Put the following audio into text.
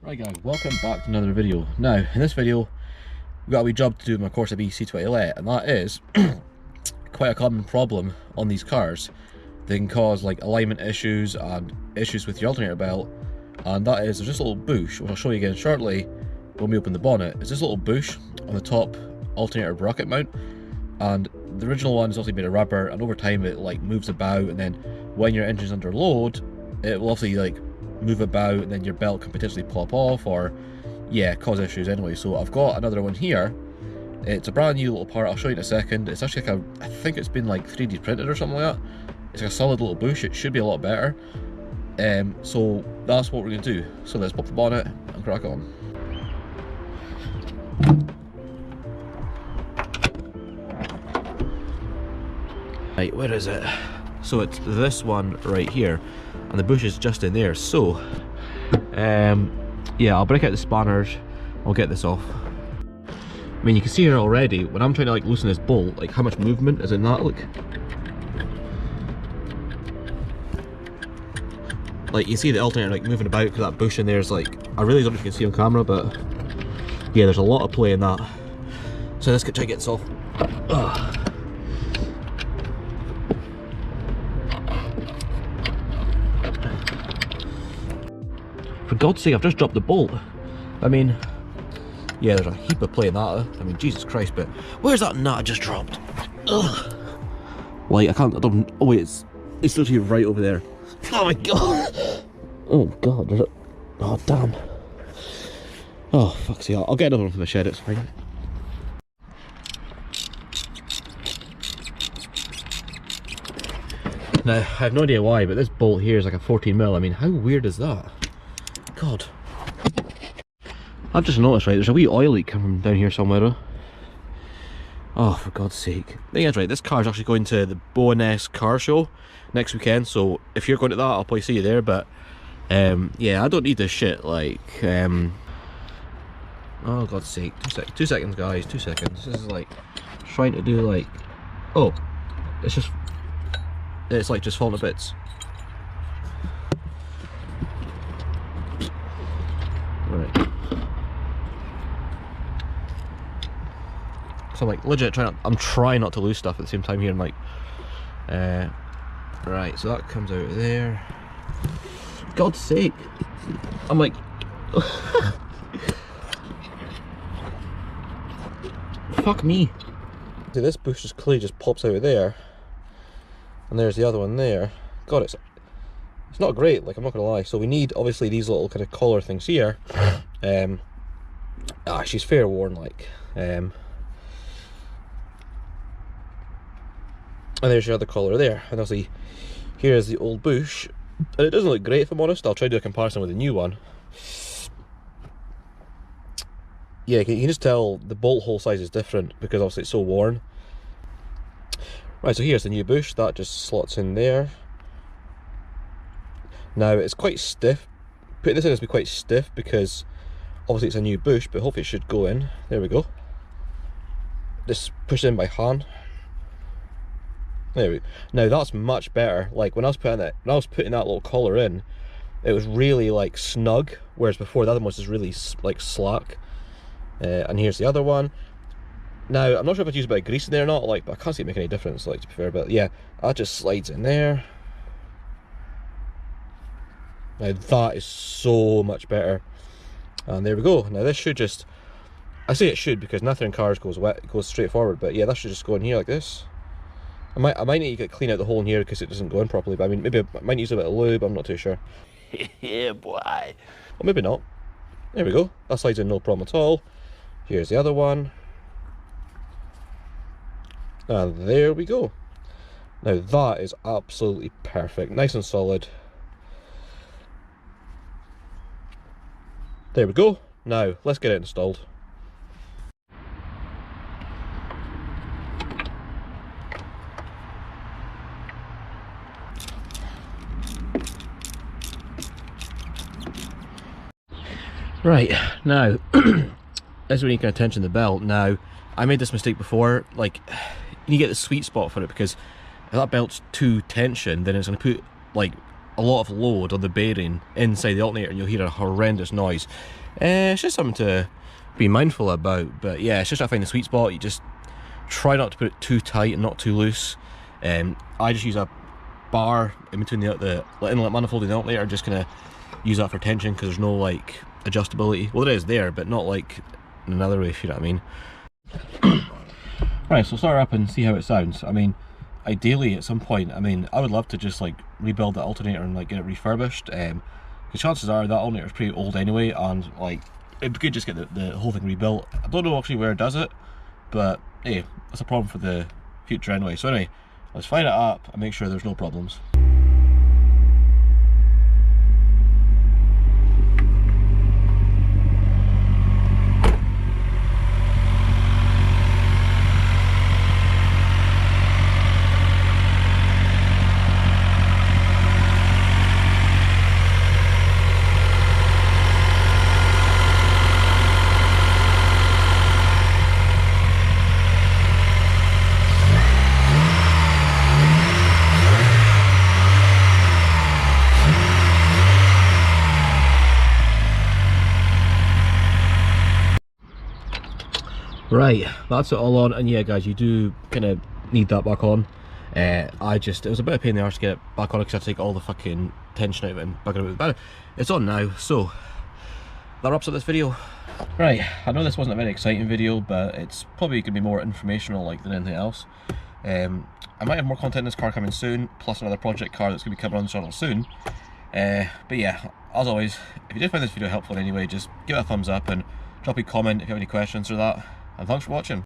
Right guys, welcome back to another video. Now, in this video, we've got a wee job to do with my Corsa C20LET, and that is quite a common problem on these cars. They can cause like alignment issues and issues with your alternator belt, and that is, there's this little bush, which I'll show you again shortly when we open the bonnet. It's this little bush on the top alternator bracket mount, and the original one is obviously made of rubber, and over time it like moves about, and then when your engine's under load, it will obviously like move about, and then your belt can potentially pop off or cause issues anyway. So I've got another one here. It's a brand new little part, I'll show you in a second. It's actually like I think it's been like 3D printed or something like that. It's like a solid little bush. It should be a lot better. So that's what we're going to do. So let's pop the bonnet and crack on. Right, where is it? So it's this one right here, and the bush is just in there. So yeah, I'll break out the spanners, I'll get this off. I mean, you can see here already when I'm trying to like loosen this bolt, like how much movement is in that. Look, like you see the alternator like moving about because that bush in there is like, I really don't know if you can see on camera, but yeah, there's a lot of play in that. So let's try to get this off. Ugh. For God's sake, I've just dropped the bolt. I mean, yeah, there's a heap of play in that. I mean, Jesus Christ, but where's that nut I just dropped? Ugh. Like, I don't, oh wait, it's literally right over there. Oh my God. Oh God, there's a, oh damn. Oh, fuck's sake, I'll get another one from the shed, it's fine. Now, I have no idea why, but this bolt here is like a 14mm. I mean, how weird is that? God. I've just noticed, right, there's a wee oil leak coming down here somewhere. Oh, for God's sake. The thing is, right, this car's actually going to the Bowness car show next weekend, so if you're going to that, I'll probably see you there, but yeah, I don't need this shit, like, oh, God's sake, 2 seconds, guys, 2 seconds. This is like, trying to do like, oh, it's like just falling to bits. Right. So I'm like legit I'm trying not to lose stuff at the same time here. I'm like, right, so that comes out of there. God's sake. I'm like, fuck me. See, this bush just clearly just pops out of there. And there's the other one there. God, it's not great, like, I'm not gonna lie. So we need obviously these little kind of collar things here. She's fair worn, like, and there's your other collar there, and obviously here's the old bush, and it doesn't look great if I'm honest. I'll try to do a comparison with the new one. Yeah, you can just tell the bolt hole size is different because obviously it's so worn. Right, so here's the new bush, that just slots in there. Now it's quite stiff. Putting this in has to be quite stiff because obviously it's a new bush, but hopefully it should go in. There we go. Just push it in by hand. There we go. Now that's much better. Like when I was putting that little collar in, it was really like snug, whereas before the other one was just really like slack. And here's the other one. Now I'm not sure if I'd use a bit of grease in there or not, like, but I can't see it making any difference, like, to be fair. But yeah, that just slides in there. Now that is so much better, and there we go. Now this should just, I say it should because nothing in cars goes straight forward, but yeah, that should just go in here like this. I might need to clean out the hole in here because it doesn't go in properly, but I mean, maybe I might use a bit of lube, I'm not too sure. Yeah, boy. Or maybe not. There we go, that slides in no problem at all. Here's the other one. And there we go. Now that is absolutely perfect, nice and solid. There we go. Now let's get it installed. Right, now as when you can tension the belt. Now I made this mistake before, like, you get the sweet spot for it, because if that belt's too tension, then it's going to put like a lot of load on the bearing inside the alternator and you'll hear a horrendous noise. It's just something to be mindful about, but yeah, it's just trying to find the sweet spot. You just try not to put it too tight and not too loose. I just use a bar in between the inlet manifold and the alternator, and just kind of use that for tension, because there's no like adjustability. Well, there is there, but not like in another way, if you know what I mean. Right, so start up and see how it sounds. I mean, ideally at some point, I mean, I would love to just like rebuild the alternator and like get it refurbished, because chances are that alternator is pretty old anyway, and like it'd be good just get the whole thing rebuilt. I don't know actually where it does it, but hey, that's a problem for the future anyway. So anyway, let's fire it up and make sure there's no problems. Right, that's it all on, and yeah guys, you do kind of need that back on. It was a bit of a pain in the arse to get it back on because I had to take all the fucking tension out of it and back it out. But it's on now, so that wraps up this video. Right, I know this wasn't a very exciting video, but it's probably going to be more informational like than anything else. I might have more content in this car coming soon, plus another project car that's going to be coming on the channel soon. But yeah, as always, if you did find this video helpful in any way, just give it a thumbs up and drop a comment if you have any questions or that. And thanks for watching.